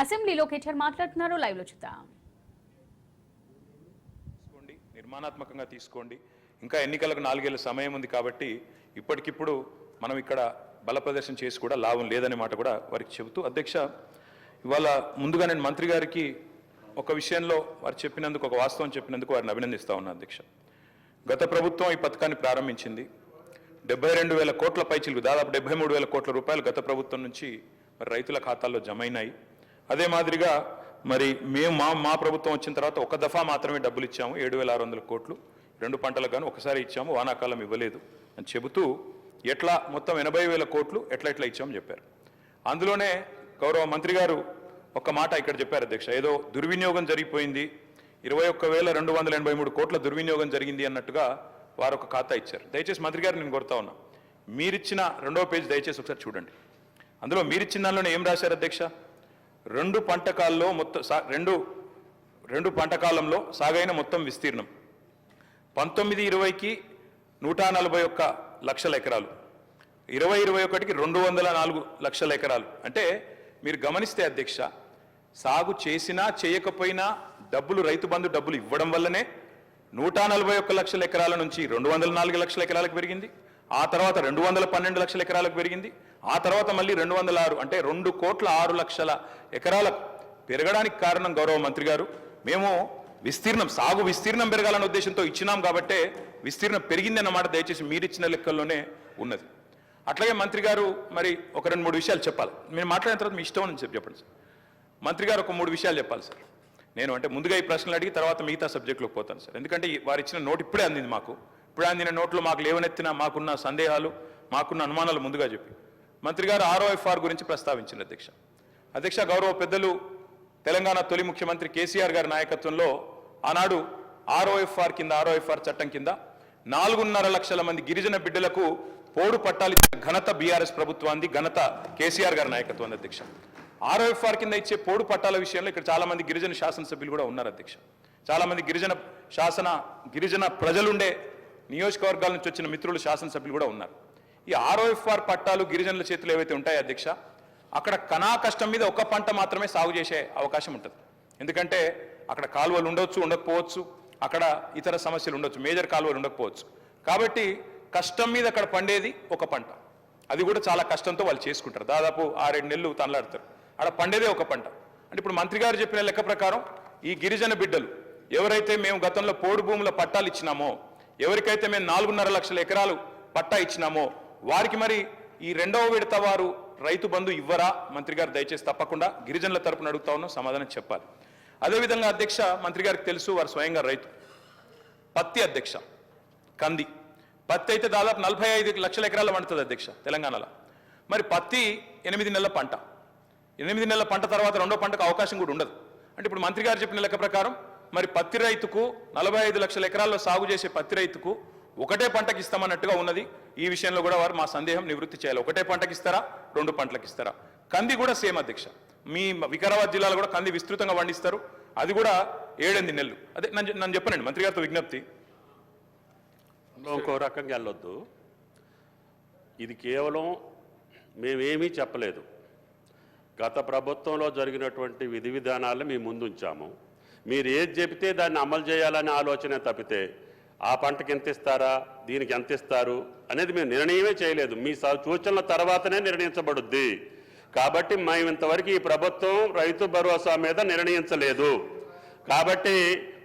అసెంబ్లీలో కేటీఆర్ మాట్లాడుతున్నారు. లైవ్ లో చూద్దాం. నిర్మాణాత్మకంగా తీసుకోండి. ఇంకా ఎన్నికలకు 4 ఏళ్ల సమయం ఉంది కాబట్టి ఇప్పటికిప్పుడు మనం ఇక్కడ బల ప్రదర్శన చేసి కూడా లాభం లేదనే మాట కూడా వారికి చెబుతూ, అధ్యక్ష, ఇవాళ ముందుగా నేను మంత్రి గారికి ఒక విషయంలో వారు చెప్పినందుకు, ఒక వాస్తవం చెప్పినందుకు వారిని అభినందిస్తా ఉన్నాను. అధ్యక్ష, గత ప్రభుత్వం ఈ పథకాన్ని ప్రారంభించింది. 72,000 కోట్ల పైచిలకు, దాదాపు 73,000 కోట్ల రూపాయలు గత ప్రభుత్వం నుంచి మరి రైతుల ఖాతాల్లో జమ అయినాయి. అదే మాదిరిగా మరి మేము మా ప్రభుత్వం వచ్చిన తర్వాత ఒక దఫా మాత్రమే డబ్బులు ఇచ్చాము, 7,600 కోట్లు 2 పంటలకు గాను ఒకసారి ఇచ్చాము, వానాకాలం ఇవ్వలేదు అని చెబుతూ ఎట్లా మొత్తం 80,000 కోట్లు ఎట్లా ఇచ్చామని చెప్పారు. అందులోనే గౌరవ మంత్రి గారు ఒక మాట ఇక్కడ చెప్పారు. అధ్యక్ష, ఏదో దుర్వినియోగం జరిగిపోయింది, 21,283 కోట్ల దుర్వినియోగం జరిగింది అన్నట్టుగా వారు ఒక ఖాతా ఇచ్చారు. దయచేసి మంత్రి గారు నేను కోరుతా ఉన్నా, మీరిచ్చిన 2వ పేజ్ దయచేసి ఒకసారి చూడండి. అందులో మీరిచ్చిన దానిలోనే ఏం రాశారు అధ్యక్ష? 2 పంటకాల్లో మొత్తం రెండు పంటకాలంలో సాగైన మొత్తం విస్తీర్ణం 19-20కి 141 లక్షల ఎకరాలు, 20-21కి 204 లక్షల ఎకరాలు. అంటే మీరు గమనిస్తే అధ్యక్ష, సాగు చేసినా చేయకపోయినా డబ్బులు, రైతు బంధు డబ్బులు ఇవ్వడం వల్లనే 141 లక్షల ఎకరాల నుంచి 204 లక్షల ఎకరాలకు పెరిగింది. ఆ తర్వాత 212 లక్షల ఎకరాలకు పెరిగింది. ఆ తర్వాత మళ్ళీ 206, అంటే 2,06,00,000 ఎకరాలకు పెరగడానికి కారణం గౌరవ మంత్రి గారు, మేము సాగు విస్తీర్ణం పెరగాలన్న ఉద్దేశంతో ఇచ్చినాం కాబట్టే విస్తీర్ణం పెరిగిందన్నమాట దయచేసి మీరిచ్చిన లెక్కల్లోనే ఉన్నది. అట్లాగే మంత్రి గారు మరి ఒక 2-3 విషయాలు చెప్పాలి. మీరు మాట్లాడిన తర్వాత మీ ఇష్టం అని చెప్పండి సార్. మంత్రి గారు ఒక 3 విషయాలు చెప్పాలి సార్. నేను అంటే ముందుగా ఈ ప్రశ్నలు అడిగి తర్వాత మిగతా సబ్జెక్టులోకి పోతాను సార్. ఎందుకంటే వారు ఇచ్చిన నోట్ ఇప్పుడే అందింది మాకు. ఇప్పుడే అందిన నోట్లో మాకు లేవనెత్తిన మాకున్న సందేహాలు, మాకున్న అనుమానాలు ముందుగా చెప్పి మంత్రి గారు ROFR గురించి ప్రస్తావించింది. అధ్యక్ష, గౌరవ పెద్దలు తెలంగాణ తొలి ముఖ్యమంత్రి కేసీఆర్ గారి నాయకత్వంలో ఆనాడు ROFR చట్టం కింద 4.5 లక్షల మంది గిరిజన బిడ్డలకు పోడు పట్టాలు ఇచ్చిన ఘనత బీఆర్ఎస్ ప్రభుత్వాన్ని, ఘనత కేసీఆర్ గారి నాయకత్వం. అధ్యక్ష, ROFR కింద ఇచ్చే పోడు పట్టాల విషయంలో ఇక్కడ చాలా మంది గిరిజన శాసనసభ్యులు కూడా ఉన్నారు. అధ్యక్ష, చాలా మంది గిరిజన ప్రజలుండే నియోజకవర్గాల నుంచి వచ్చిన మిత్రులు, శాసనసభ్యులు కూడా ఉన్నారు. ఈ ROFR పట్టాలు గిరిజనుల చేతులు ఏవైతే ఉంటాయో అధ్యక్ష, అక్కడ కనా కష్టం మీద ఒక పంట మాత్రమే సాగు చేసే అవకాశం ఉంటుంది. ఎందుకంటే అక్కడ కాలువలు ఉండొచ్చు, ఉండకపోవచ్చు, అక్కడ ఇతర సమస్యలు ఉండొచ్చు, మేజర్ కాలువలు ఉండకపోవచ్చు. కాబట్టి కష్టం మీద అక్కడ పండేది ఒక పంట, అది కూడా చాలా కష్టంతో వాళ్ళు చేసుకుంటారు. దాదాపు 6-7 నెలలు తనలాడతారు, అక్కడ పండేదే ఒక పంట. అంటే ఇప్పుడు మంత్రి గారు చెప్పిన లెక్క ప్రకారం ఈ గిరిజన బిడ్డలు ఎవరైతే మేము గతంలో పోడు భూముల పట్టాలు ఇచ్చినామో, ఎవరికైతే మేము 4.5 లక్షల ఎకరాలు పట్టా ఇచ్చినామో, వారికి మరి ఈ 2వ విడత వారు రైతు బంధు ఇవ్వరా? మంత్రి గారు దయచేసి తప్పకుండా గిరిజనుల తరపున అడుగుతా ఉన్నాం, సమాధానం చెప్పాలి. అదేవిధంగా అధ్యక్ష, మంత్రి గారికి తెలుసు, వారు స్వయంగా రైతు. పత్తి అధ్యక్ష, కంది పత్తి అయితే దాదాపు 45 లక్షల ఎకరాలు పండుతుంది అధ్యక్ష తెలంగాణలో. మరి పత్తి 8 నెలల పంట, 8 నెలల పంట తర్వాత 2వ పంటకు అవకాశం కూడా ఉండదు. అంటే ఇప్పుడు మంత్రి గారు చెప్పిన లెక్క ప్రకారం మరి పత్తి రైతుకు 45 లక్షల ఎకరాల్లో సాగు చేసే పత్తి రైతుకు ఒకటే పంటకి ఇస్తామన్నట్టుగా ఉన్నది. ఈ విషయంలో కూడా వారు మా సందేహం నివృత్తి చేయాలి. ఒకటే పంటకి ఇస్తారా, 2 పంటలకు ఇస్తారా? కంది కూడా సేమ్ అధ్యక్ష, మీ వికారాబాద్ జిల్లాలో కూడా కంది విస్తృతంగా పండిస్తారు, అది కూడా 7-8 నెలలు. అదే నన్ను చెప్పనండి మంత్రి గారితో విజ్ఞప్తి. ఇంకో రకంగా వెళ్ళొద్దు, ఇది కేవలం మేమేమీ చెప్పలేదు. గత ప్రభుత్వంలో జరిగినటువంటి విధి విధానాలను మేము ముందుంచాము. మీరు ఏది చెబితే దాన్ని అమలు చేయాలనే ఆలోచన తప్పితే ఆ పంటకి ఎంత ఇస్తారా, దీనికి ఎంత ఇస్తారు అనేది మేము నిర్ణయమే చేయలేదు. మీ సూచనల తర్వాతనే నిర్ణయించబడుద్ది. కాబట్టి మేము ఇంతవరకు ఈ ప్రభుత్వం రైతు భరోసా మీద నిర్ణయించలేదు. కాబట్టి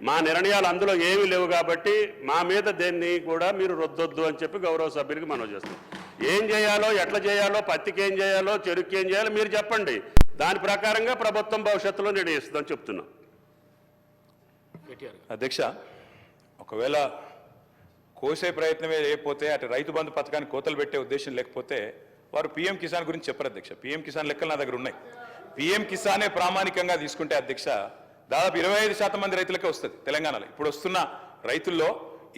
మా నిర్ణయాలు అందులో ఏమీ లేవు. కాబట్టి మా మీద దేన్ని కూడా మీరు రుద్దొద్దు అని చెప్పి గౌరవ సభ్యులకి మనవి చేస్తాం. ఏం చేయాలో, ఎట్లా చేయాలో, పత్తికి ఏం చేయాలో, చెరుకు ఏం చేయాలో మీరు చెప్పండి. దాని ప్రకారంగా ప్రభుత్వం భవిష్యత్తులో నిర్ణయిస్తుందని చెప్తున్నాం. అధ్యక్ష, ఒకవేళ కోసే ప్రయత్నమే లేకపోతే, అటు రైతు బంధు పథకాన్ని కోతలు పెట్టే ఉద్దేశం లేకపోతే వారు PM కిసాన్ గురించి చెప్పరు అధ్యక్ష. PM కిసాన్ లెక్కలు నా దగ్గర ఉన్నాయి. PM కిసానే ప్రామాణికంగా తీసుకుంటే అధ్యక్ష దాదాపు 25% మంది రైతులకే వస్తుంది తెలంగాణలో. ఇప్పుడు వస్తున్న రైతుల్లో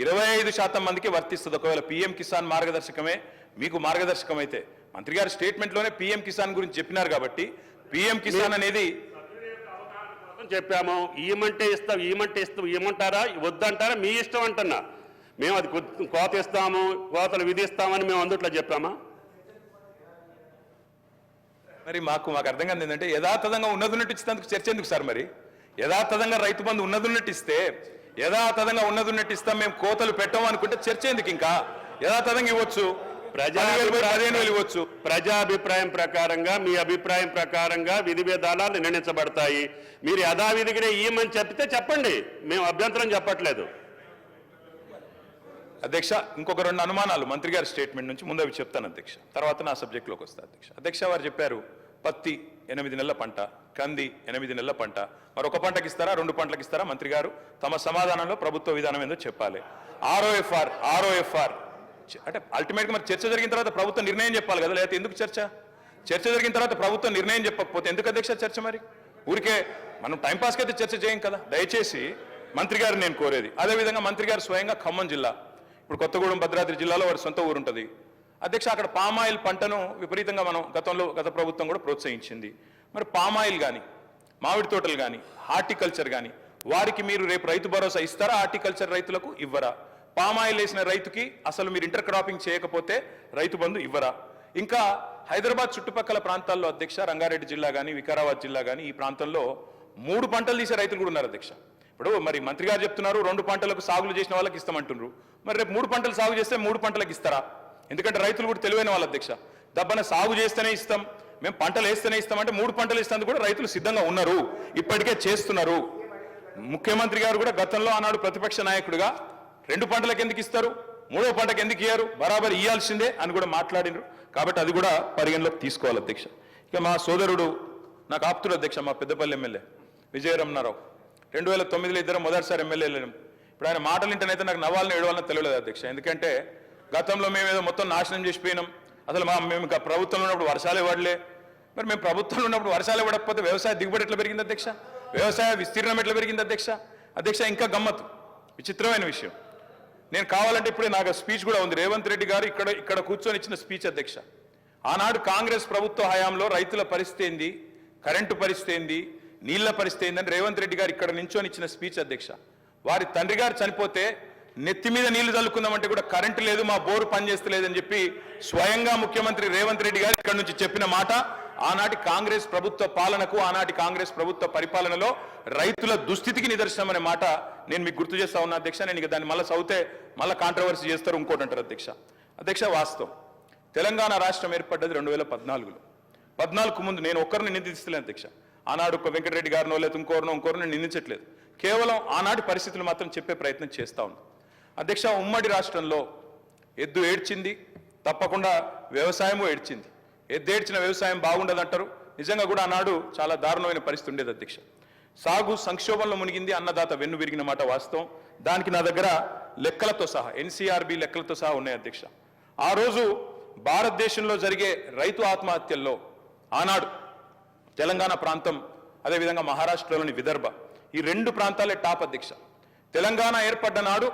25% మందికి వర్తిస్తుంది. ఒకవేళ PM కిసాన్ మార్గదర్శకమే మీకు మార్గదర్శకం అయితే, మంత్రి గారి స్టేట్మెంట్లోనే PM కిసాన్ గురించి చెప్పినారు కాబట్టి PM కిసాన్ అనేది చెప్పాము. ఇవ్వమంటే ఇస్తాం, ఇవ్వమంటారా, వద్దంటారా మీ ఇష్టం అంటున్నా. మేము అది కోత ఇస్తాము, కోతలు విధిస్తామని మేము అందుట్లో చెప్పామా? మరి మాకు అర్థం కాదు ఏంటంటే యథాతథంగా ఉన్నదున్నట్టు ఇచ్చినందుకు చర్చ ఎందుకు సార్? మరి యథాతథంగా రైతు బంధు ఉన్నదున్నట్టు ఇస్తే యథాతథంగా ఉన్నదున్నట్టు ఇస్తాం, మేము కోతలు పెట్టాం అనుకుంటే చర్చ ఎందుకు? ఇంకా యథాతథంగా ఇవ్వచ్చు, 15,000 ఇవ్వచ్చు. ప్రజాభిప్రాయం ప్రకారంగా, మీ అభిప్రాయం ప్రకారంగా విధి విధానాలు నిర్ణయించబడతాయి. మీరు యథావిధిగా ఇయ్యమని చెప్తే చెప్పండి, మేము అభ్యంతరం చెప్పట్లేదు. అధ్యక్ష, ఇంకొక 2 అనుమానాలు మంత్రి గారి స్టేట్మెంట్ నుంచి ముందు అవి చెప్తాను అధ్యక్ష, తర్వాత నా సబ్జెక్టులోకి వస్తాను అధ్యక్ష. అధ్యక్ష, వారు చెప్పారు పత్తి 8 నెలల పంట, కంది 8 నెలల పంట, మరి ఒక పంటకి ఇస్తారా 2 పంటలకు ఇస్తారా? మంత్రి గారు తమ సమాధానంలో ప్రభుత్వ విధానం ఏందో చెప్పాలి. ఆర్ఓఎఫ్ఆర్ అంటే అల్టిమేట్గా మరి చర్చ జరిగిన తర్వాత ప్రభుత్వం నిర్ణయం చెప్పాలి కదా, లేకపోతే ఎందుకు చర్చ? చర్చ జరిగిన తర్వాత ప్రభుత్వం నిర్ణయం చెప్పకపోతే ఎందుకు అధ్యక్ష చర్చ? మరి ఊరికే మనం టైంపాస్కి అయితే చర్చ చేయం కదా. దయచేసి మంత్రి గారు నేను కోరేది, అదేవిధంగా మంత్రి గారు స్వయంగా ఖమ్మం జిల్లా, ఇప్పుడు కొత్తగూడెం భద్రాద్రి జిల్లాలో వారి సొంత ఊరు ఉంటుంది అధ్యక్ష. అక్కడ పామాయిల్ పంటను విపరీతంగా మనం గత ప్రభుత్వం కూడా ప్రోత్సహించింది. మరి పామాయిల్ కానీ, మామిడి తోటలు కానీ, హార్టికల్చర్ కానీ, వారికి మీరు రేపు రైతు భరోసా ఇస్తారా? హార్టికల్చర్ రైతులకు ఇవ్వరా? పామాయిల్ వేసిన రైతుకి అసలు మీరు ఇంటర్ క్రాపింగ్ చేయకపోతే రైతు బంధు ఇవ్వరా? ఇంకా హైదరాబాద్ చుట్టుపక్కల ప్రాంతాల్లో అధ్యక్ష, రంగారెడ్డి జిల్లా కానీ, వికారాబాద్ జిల్లా కానీ, ఈ ప్రాంతంలో 3 పంటలు తీసే రైతులు కూడా ఉన్నారు అధ్యక్ష. ఇప్పుడు మరి మంత్రి గారు చెప్తున్నారు 2 పంటలకు సాగులు చేసిన వాళ్ళకి ఇస్తామంటున్నారు. మరి రేపు 3 పంటలు సాగు చేస్తే 3 పంటలకు ఇస్తారా? ఎందుకంటే రైతులు కూడా తెలివైన వాళ్ళు అధ్యక్ష. దబ్బన సాగు చేస్తేనే ఇస్తాం, మేము పంటలు వేస్తేనే ఇస్తామంటే 3 పంటలు ఇస్తాను కూడా రైతులు సిద్ధంగా ఉన్నారు, ఇప్పటికే చేస్తున్నారు. ముఖ్యమంత్రి గారు కూడా గతంలో ఆనాడు ప్రతిపక్ష నాయకుడిగా 2 పంటలకు ఎందుకు ఇస్తారు, 3వ పంటకు ఎందుకు ఇయ్యారు, బరాబర్ ఇయ్యాల్సిందే అని కూడా మాట్లాడినారు. కాబట్టి అది కూడా పరిగణలోకి తీసుకోవాలి అధ్యక్ష. ఇక మా సోదరుడు నాకు ఆప్తుడు అధ్యక్ష, మా పెద్దపల్లి ఎమ్మెల్యే విజయరమణారావు, 2009లో ఇద్దరం మొదటిసారి ఎమ్మెల్యేలు. ఇప్పుడు ఆయన మాటలు వింటేనైతే నాకు నవ్వాలని ఏడవాలని తెలియలేదు అధ్యక్ష. ఎందుకంటే గతంలో మేము ఏదో మొత్తం నాశనం చేసిపోయినాం, అసలు మేము ప్రభుత్వంలో ఉన్నప్పుడు వర్షాలు పడలే. మరి మేము ప్రభుత్వంలో ఉన్నప్పుడు వర్షాలు పడకపోతే వ్యవసాయ దిగుబడి ఎట్లా పెరిగింది అధ్యక్ష? వ్యవసాయ విస్తీర్ణం ఎట్లా పెరిగింది అధ్యక్ష? ఇంకా గమ్మత్తు, విచిత్రమైన విషయం, నేను కావాలంటే ఇప్పుడే నాకు స్పీచ్ కూడా ఉంది, రేవంత్ రెడ్డి గారు ఇక్కడ కూర్చొని ఇచ్చిన స్పీచ్ అధ్యక్ష. ఆనాడు కాంగ్రెస్ ప్రభుత్వ హయాంలో రైతుల పరిస్థితి ఏంది, కరెంటు పరిస్థితి ఏంది, నీళ్ల పరిస్థితి ఏందని రేవంత్ రెడ్డి గారు ఇక్కడ నించొని ఇచ్చిన స్పీచ్ అధ్యక్ష. వారి తండ్రి గారు చనిపోతే నెత్తి మీద నీళ్లు చల్లుకుందామంటే కూడా కరెంటు లేదు, మా బోరు పనిచేస్తలేదని చెప్పి స్వయంగా ముఖ్యమంత్రి రేవంత్ రెడ్డి గారు ఇక్కడ నుంచి చెప్పిన మాట ఆనాటి కాంగ్రెస్ ప్రభుత్వ పాలనకు, ఆనాటి కాంగ్రెస్ ప్రభుత్వ పరిపాలనలో రైతుల దుస్థితికి నిదర్శనం అనే మాట నేను మీకు గుర్తు చేస్తా ఉన్నా అధ్యక్ష. నేను ఇక దాన్ని మళ్ళీ చదివితే మళ్ళీ కాంట్రవర్సీ చేస్తారు, ఇంకోటి అంటారు అధ్యక్ష. వాస్తవం, తెలంగాణ రాష్ట్రం ఏర్పడ్డది 2014లో. 14కు ముందు నేను ఒక్కరిని నిందిస్తలేను అధ్యక్ష. ఆనాడు ఒక వెంకటరెడ్డి గారినో లేదా ఇంకోరినో నిందించట్లేదు, కేవలం ఆనాటి పరిస్థితులు మాత్రం చెప్పే ప్రయత్నం చేస్తా ఉన్నాం అధ్యక్ష. ఉమ్మడి రాష్ట్రంలో ఎద్దు ఏడ్చింది, తప్పకుండా వ్యవసాయము ఏడ్చింది. ఎద్దు ఏడ్చిన వ్యవసాయం బాగుండదంటారు, నిజంగా కూడా ఆనాడు చాలా దారుణమైన పరిస్థితి ఉండేది అధ్యక్ష. సాగు సంక్షోభంలో మునిగింది, అన్నదాత వెన్ను విరిగిన మాట వాస్తవం. దానికి నా దగ్గర లెక్కలతో సహా, ఎన్సీఆర్బీ లెక్కలతో సహా ఉన్నాయి అధ్యక్ష. ఆ రోజు భారతదేశంలో జరిగే రైతు ఆత్మహత్యల్లో ఆనాడు తెలంగాణ ప్రాంతం, అదేవిధంగా మహారాష్ట్రలోని విదర్భ, ఈ 2 ప్రాంతాలే టాప్ అధ్యక్ష. తెలంగాణ ఏర్పడ్డ నాడు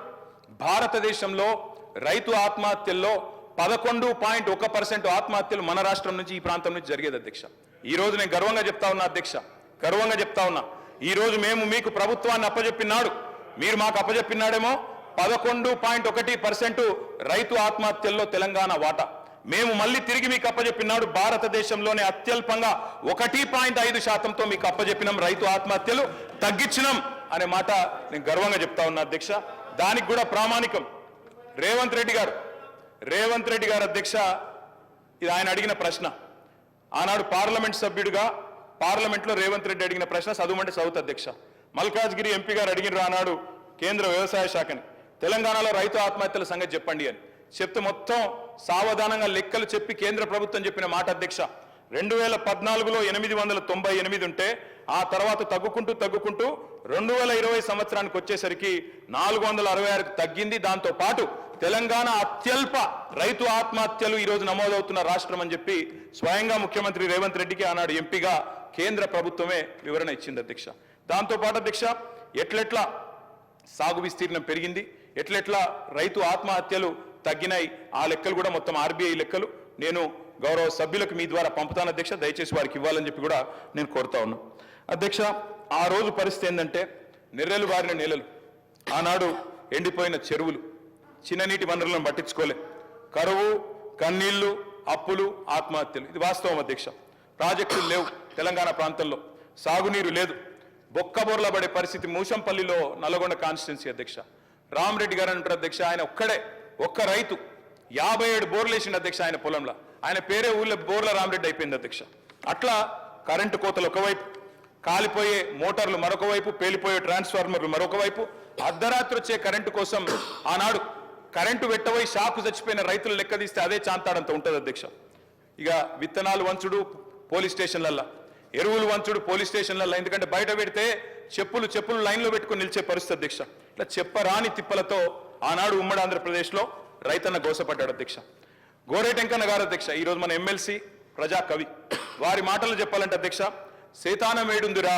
భారతదేశంలో రైతు ఆత్మహత్యల్లో 11.1% ఆత్మహత్యలు మన రాష్ట్రం నుంచి, ఈ ప్రాంతం నుంచి జరిగేది అధ్యక్ష. ఈ రోజు నేను గర్వంగా చెప్తా ఉన్నా అధ్యక్ష, గర్వంగా చెప్తా ఉన్నా, ఈ రోజు మేము మీకు ప్రభుత్వాన్ని అప్పజెప్పినాడు, మీరు మాకు అప్పజెప్పినాడేమో 11.1% రైతు ఆత్మహత్యల్లో తెలంగాణ వాటా. మేము మళ్ళీ తిరిగి మీకు అప్పజెప్పినాడు భారతదేశంలోనే అత్యల్పంగా 1.5%తో మీకు అప్పజెప్పినాం, రైతు ఆత్మహత్యలు తగ్గించినాం అనే మాట నేను గర్వంగా చెప్తా ఉన్నా అధ్యక్ష. దానికి కూడా ప్రామాణికం రేవంత్ రెడ్డి గారు అధ్యక్ష. ఇది ఆయన అడిగిన ప్రశ్న, ఆనాడు పార్లమెంట్ సభ్యుడిగా పార్లమెంట్లో రేవంత్ రెడ్డి అడిగిన ప్రశ్న చదువుమంటే చదువుతా అధ్యక్ష. మల్కాజ్గిరి ఎంపీ గారు అడిగిన ఆనాడు కేంద్ర వ్యవసాయ శాఖని, తెలంగాణలో రైతు ఆత్మహత్యల సంగతి చెప్పండి అని చెప్తే మొత్తం సావధానంగా లెక్కలు చెప్పి కేంద్ర ప్రభుత్వం చెప్పిన మాట అధ్యక్ష, 2014లో 898 ఉంటే ఆ తర్వాత తగ్గుకుంటూ 2020 సంవత్సరానికి వచ్చేసరికి 466కు తగ్గింది. దాంతో పాటు తెలంగాణ అత్యల్ప రైతు ఆత్మహత్యలు ఈరోజు నమోదవుతున్న రాష్ట్రం అని చెప్పి స్వయంగా ముఖ్యమంత్రి రేవంత్ రెడ్డికి ఆనాడు ఎంపీగా కేంద్ర ప్రభుత్వమే వివరణ ఇచ్చింది అధ్యక్ష. దాంతోపాటు అధ్యక్ష, ఎట్లెట్లా సాగు విస్తీర్ణం పెరిగింది, ఎట్లెట్లా రైతు ఆత్మహత్యలు తగ్గినాయి, ఆ లెక్కలు కూడా మొత్తం ఆర్బీఐ లెక్కలు నేను గౌరవ సభ్యులకు మీ ద్వారా పంపుతాను అధ్యక్ష. దయచేసి వారికి ఇవ్వాలని చెప్పి కూడా నేను కోరుతా ఉన్నా అధ్యక్ష. ఆ రోజు పరిస్థితి ఏంటంటే నెర్రెలు బారిన నేలలు, ఆనాడు ఎండిపోయిన చెరువులు, చిన్ననీటి వనరులను పట్టించుకోలే, కరువు, కన్నీళ్లు, అప్పులు, ఆత్మహత్యలు, ఇది వాస్తవం అధ్యక్ష. ప్రాజెక్టులు లేవు తెలంగాణ ప్రాంతంలో, సాగునీరు లేదు, బొక్కబోర్ల పడే పరిస్థితి మూషంపల్లిలో నల్గొండ కాన్స్టిట్యున్సీ అధ్యక్ష. రామరెడ్డి గారు అంటారు అధ్యక్ష, ఆయన ఒక్క రైతు 57 బోర్లు వేసిండు అధ్యక్ష ఆయన పొలంలో. ఆయన పేరే ఊళ్ళో బోర్ల రామరెడ్డి అయిపోయింది అధ్యక్ష. అట్లా కరెంటు కోతలు ఒకవైపు, కాలిపోయే మోటార్లు మరొక వైపు, పేలిపోయే ట్రాన్స్ఫార్మర్లు మరొక వైపు, అర్ధరాత్రి వచ్చే కరెంటు కోసం ఆనాడు కరెంటు పెట్టబోయి షాకు చచ్చిపోయిన రైతులు లెక్క తీస్తే అదే చాంతాడంత ఉంటుంది అధ్యక్ష. ఇక విత్తనాలు వంచుడు పోలీస్ స్టేషన్లల్లో, ఎరువులు వంచుడు పోలీస్ స్టేషన్లలో, ఎందుకంటే బయట పెడితే చెప్పులు లైన్లో పెట్టుకుని నిలిచే పరిస్థితి అధ్యక్ష. ఇట్లా చెప్పరాని తిప్పలతో ఆనాడు ఉమ్మడి ఆంధ్రప్రదేశ్లో రైతన్న గోసపడ్డాడు అధ్యక్ష. గోరేటెంకన్న గారు అధ్యక్ష, ఈరోజు మన ఎమ్మెల్సీ ప్రజా కవి, వారి మాటలు చెప్పాలంటే అధ్యక్ష, సేతానం వేడుందిరా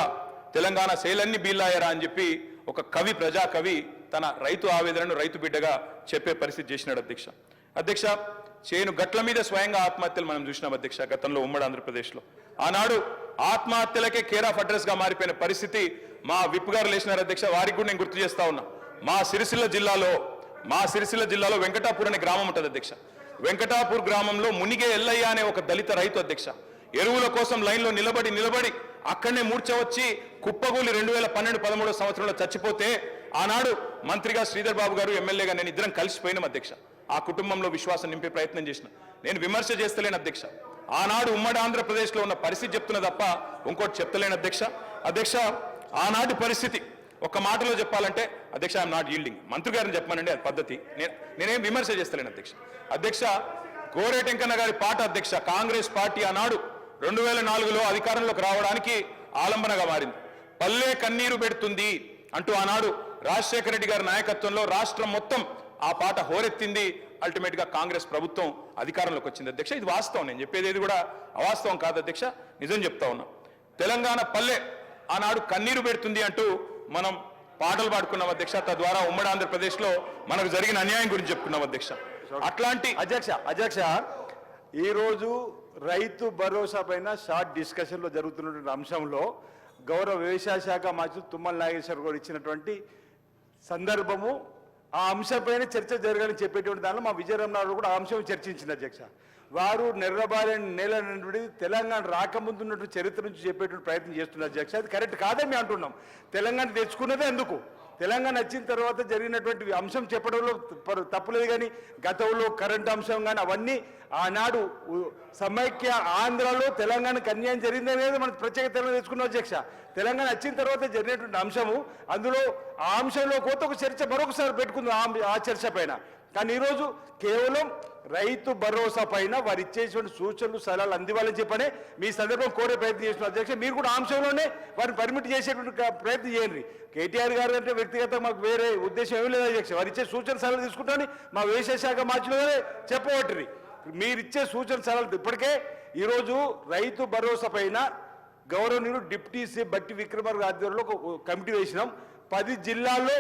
తెలంగాణ సేలన్ని బీల్లాయరా అని చెప్పి ఒక కవి, ప్రజా కవి తన రైతు ఆవేదనను రైతు బిడ్డగా చెప్పే పరిస్థితి చేసినాడు అధ్యక్ష. అధ్యక్ష, చేను గట్ల మీద స్వయంగా ఆత్మహత్యలు మనం చూసినాం అధ్యక్ష గతంలో ఉమ్మడి ఆంధ్రప్రదేశ్లో. ఆనాడు ఆత్మహత్యలకే కేర్ ఆఫ్ అడ్రస్ గా మారిపోయిన పరిస్థితి మా విప్ గారు లేచినారు అధ్యక్ష. వారికి కూడా నేను గుర్తు చేస్తా ఉన్నా, మా సిరిసిల్ల జిల్లాలో వెంకటాపూర్ అనే గ్రామం ఉంటుంది అధ్యక్ష. వెంకటాపూర్ గ్రామంలో మునిగే ఎల్లయ్య అనే ఒక దళిత రైతు అధ్యక్ష, ఎరువుల కోసం లైన్లో నిలబడి అక్కడనే మూర్ఛ వచ్చి కుప్పగూలి 2012-13 సంవత్సరంలో చచ్చిపోతే ఆనాడు మంత్రిగా శ్రీధర్ బాబు గారు, ఎమ్మెల్యేగా నేను ఇద్దరం కలిసిపోయినాం అధ్యక్ష. ఆ కుటుంబంలో విశ్వాసం నింపే ప్రయత్నం చేసిన. నేను విమర్శ చేస్తలేను అధ్యక్ష, ఆనాడు ఉమ్మడి ఆంధ్రప్రదేశ్లో ఉన్న పరిస్థితి చెప్తున్నా తప్ప ఇంకోటి చెప్తలేను అధ్యక్ష. అధ్యక్ష, ఆనాటి పరిస్థితి ఒక మాటలో చెప్పాలంటే అధ్యక్ష, ఐఎమ్ నాట్ ఈల్డింగ్. మంత్రి గారిని చెప్పమనండి, అది పద్ధతి. నేనేం విమర్శ చేస్తలేను అధ్యక్ష. అధ్యక్ష, గోరేటెంకన్న గారి పాట అధ్యక్ష, కాంగ్రెస్ పార్టీ ఆనాడు 2004లో అధికారంలోకి రావడానికి ఆలంబనగా మారింది. పల్లె కన్నీరు పెడుతుంది అంటూ ఆనాడు రాజశేఖర రెడ్డి గారి నాయకత్వంలో రాష్ట్రం మొత్తం ఆ పాట హోరెత్తింది. అల్టిమేట్ గా కాంగ్రెస్ ప్రభుత్వం అధికారంలోకి వచ్చింది అధ్యక్ష. ఇది వాస్తవం, నేను చెప్పేది ఏది కూడా అవాస్తవం కాదు అధ్యక్ష, నిజం చెప్తా ఉన్నా. తెలంగాణ పల్లె ఆనాడు కన్నీరు పెడుతుంది అంటూ మనం పాటలు పాడుకున్నాం అధ్యక్ష. తద్వారా ఉమ్మడి ఆంధ్రప్రదేశ్ లో మనకు జరిగిన అన్యాయం గురించి చెప్పుకున్నాం అధ్యక్ష. అట్లాంటి అధ్యక్ష ఈ రోజు రైతు భరోసా పైన షార్ట్ డిస్కషన్ లో జరుగుతున్నటువంటి అంశంలో గౌరవ వ్యవసాయ శాఖ మంత్రి తుమ్మల నాగేశ్వర్ గారు ఇచ్చినటువంటి సందర్భము, ఆ అంశంపైన చర్చ జరగాలని చెప్పేటువంటి దానిలో మా విజయరామరావు కూడా ఆ అంశం చర్చించింది అధ్యక్ష. వారు నెర్రబారిన నేల నుండి తెలంగాణ రాకముందు ఉన్నటువంటి చరిత్ర నుంచి చెప్పేటువంటి ప్రయత్నం చేస్తున్నారు అధ్యక్ష. అది కరెక్ట్ కాదని మేము అంటున్నాం. తెలంగాణ తెచ్చుకున్నదే ఎందుకు, తెలంగాణ వచ్చిన తర్వాత జరిగినటువంటి అంశం చెప్పడంలో తప్పులేదు. కానీ గతంలో కరెంట్ అంశం కానీ అవన్నీ ఆనాడు సమైక్య ఆంధ్రలో తెలంగాణకు అన్యాయం జరిగింది అనేది మనం ప్రత్యేక తెలంగాణ తెచ్చుకున్నాం అధ్యక్ష. తెలంగాణ వచ్చిన తర్వాత జరిగినటువంటి అంశము, అందులో ఆ అంశంలో కొత్త ఒక చర్చ మరొకసారి పెట్టుకుందాం ఆ చర్చ పైన. కానీ ఈరోజు కేవలం రైతు భరోసా పైన వారు ఇచ్చేటువంటి సూచనలు సలహాలు అందివ్వాలని చెప్పనే మీ సందర్భం కోరే ప్రయత్నం చేస్తున్నారు అధ్యక్ష. మీరు కూడా అంశంలోనే వారిని పర్మిట్ చేసేటువంటి ప్రయత్నం చేయండి. కేటీఆర్ గారు అంటే వ్యక్తిగతంగా మాకు వేరే ఉద్దేశం ఏమీ లేదు అధ్యక్ష. వారు ఇచ్చే సూచన సలహాలు తీసుకుంటామని మా వ్యవసాయ శాఖ మార్చిలోనే చెప్పబట్టి మీరు ఇచ్చే సూచన సలహాలు ఇప్పటికే ఈరోజు రైతు భరోసా పైన గౌరవనీయులు డిప్యూటీ సీఎం బట్టి విక్రమార్క ఆధ్వర్యంలో ఒక కమిటీ వేసినాం. 10 జిల్లాల్లో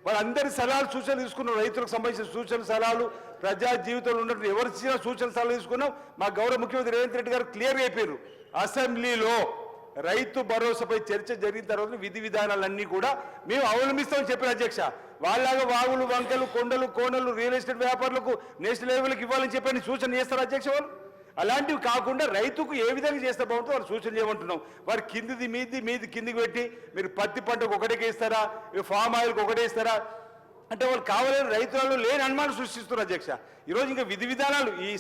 వాళ్ళందరి సలహాలు సూచనలు తీసుకున్నాం. రైతులకు సంబంధించిన సూచన సలహాలు, ప్రజా జీవితంలో ఉన్నటువంటి ఎవరు ఇచ్చిన సూచన సలహాలు తీసుకున్నాం. మా గౌరవ ముఖ్యమంత్రి రేవంత్ రెడ్డి గారు క్లియర్గా చెప్పారు, అసెంబ్లీలో రైతు భరోసాపై చర్చ జరిగిన తర్వాత విధి విధానాలన్నీ కూడా మేము అవలంబిస్తామని చెప్పిన అధ్యక్ష. వాళ్ళలాగా వాగులు, వంకలు, కొండలు, కోనలు, రియల్ ఎస్టేట్ వ్యాపారులకు నేషనల్ లెవెల్కి ఇవ్వాలని చెప్పని సూచన చేస్తారు అధ్యక్ష. వాళ్ళు అలాంటివి కాకుండా రైతుకు ఏ విధంగా చేస్తే బాగుంటుందో వారు సూచన చేయమంటున్నాం. వారు కిందిది మీది కిందికి పెట్టి మీరు పత్తి పంటకు ఒకటికి ఇస్తారా, ఫామ్ ఆయిల్కి ఒకటే ఇస్తారా అంటే వాళ్ళు కావాలని రైతులలో లేని అనుమానం సృష్టిస్తున్నారు అధ్యక్ష. ఈరోజు ఇంకా విధి విధానాలు ఈ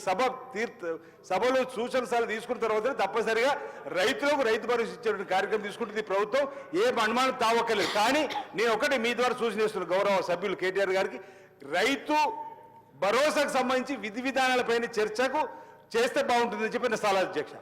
సభలో సూచన సలహాలు తీసుకున్న తర్వాత తప్పనిసరిగా రైతులకు రైతు భరోసా ఇచ్చేటువంటి కార్యక్రమం తీసుకుంటుంది ప్రభుత్వం. ఏం అనుమానం తావక్కలేదు. కానీ నేను ఒకటి మీ ద్వారా సూచన చేస్తున్నాను గౌరవ సభ్యులు కేటీఆర్ గారికి, రైతు భరోసాకు సంబంధించి విధి విధానాలపైన చర్చకు చేస్తే బాగుంటుందని చెప్పిన సలహా అధ్యక్ష.